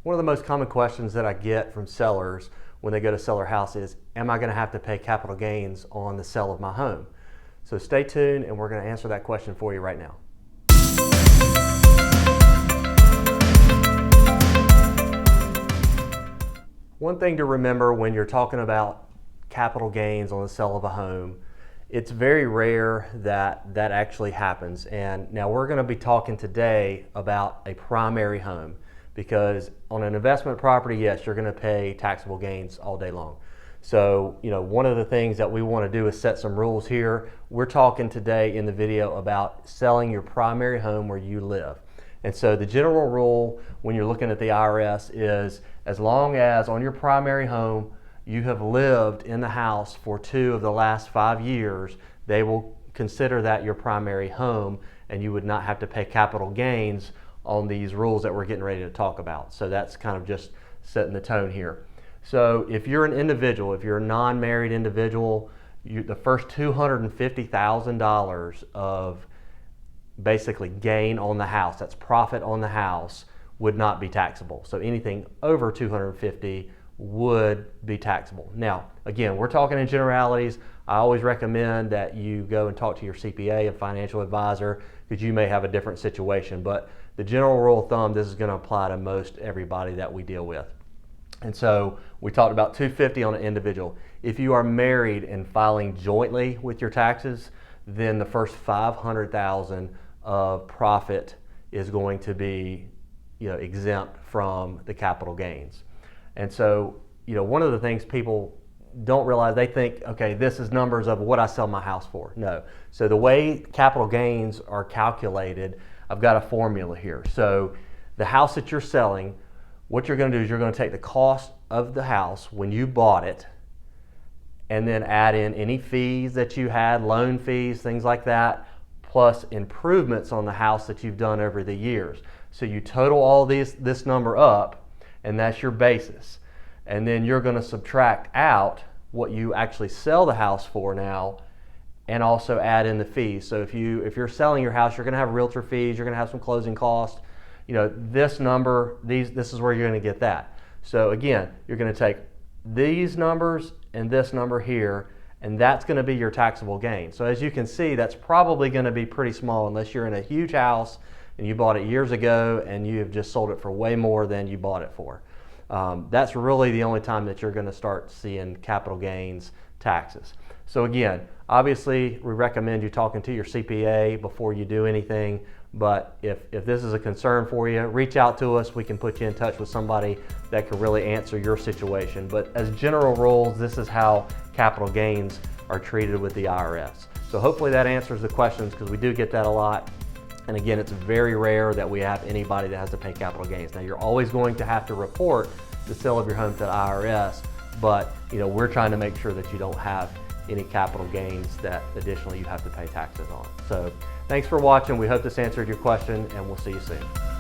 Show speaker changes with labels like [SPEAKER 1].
[SPEAKER 1] One of the most common questions that I get from sellers when they go to sell their house is, am I going to have to pay capital gains on the sale of my home? So stay tuned and we're going to answer that question for you right now. One thing to remember when you're talking about capital gains on the sale of a home, it's very rare that that actually happens. And now we're going to be talking today about a primary home, because on an investment property, yes, you're going to pay taxable gains all day long. So, one of the things that we want to do is set some rules here. We're talking today in the video about selling your primary home where you live. And so the general rule when you're looking at the IRS is, as long as on your primary home you have lived in the house for 2 of the last 5 years, they will consider that your primary home, and you would not have to pay capital gains on these rules that we're getting ready to talk about. So that's kind of just setting the tone here. So if you're an individual, if you're a non-married individual, the first $250,000 of basically gain on the house, that's profit on the house, would not be taxable. So anything over 250 would be taxable. Now, again, we're talking in generalities. I always recommend that you go and talk to your CPA, a financial advisor, because you may have a different situation. But the general rule of thumb, this is going to apply to most everybody that we deal with. And so we talked about 250 on an individual. If you are married and filing jointly with your taxes, then the first 500,000 of profit is going to be, exempt from the capital gains. And so, one of the things people don't realize, they think, okay, this is numbers of what I sell my house for. No. So the way capital gains are calculated, I've got a formula here. So the house that you're selling, what you're going to do is you're going to take the cost of the house when you bought it, and then add in any fees that you had, loan fees, things like that, plus improvements on the house that you've done over the years. So you total all this number up, and that's your basis. And then you're going to subtract out what you actually sell the house for now, and also add in the fees. So if you're selling your house, you're going to have realtor fees, you're going to have some closing costs. This number, this is where you're going to get that. So again, you're going to take these numbers and this number here, and that's going to be your taxable gain. So as you can see, that's probably going to be pretty small unless you're in a huge house and you bought it years ago and you have just sold it for way more than you bought it for. That's really the only time that you're going to start seeing capital gains taxes. So again, obviously we recommend you talking to your CPA before you do anything, but if this is a concern for you, reach out to us. We can put you in touch with somebody that can really answer your situation. But as general rules, this is how capital gains are treated with the IRS. So hopefully that answers the questions, because we do get that a lot. And again, it's very rare that we have anybody that has to pay capital gains. Now, you're always going to have to report the sale of your home to the IRS, but we're trying to make sure that you don't have any capital gains that additionally you have to pay taxes on. So thanks for watching. We hope this answered your question, and we'll see you soon.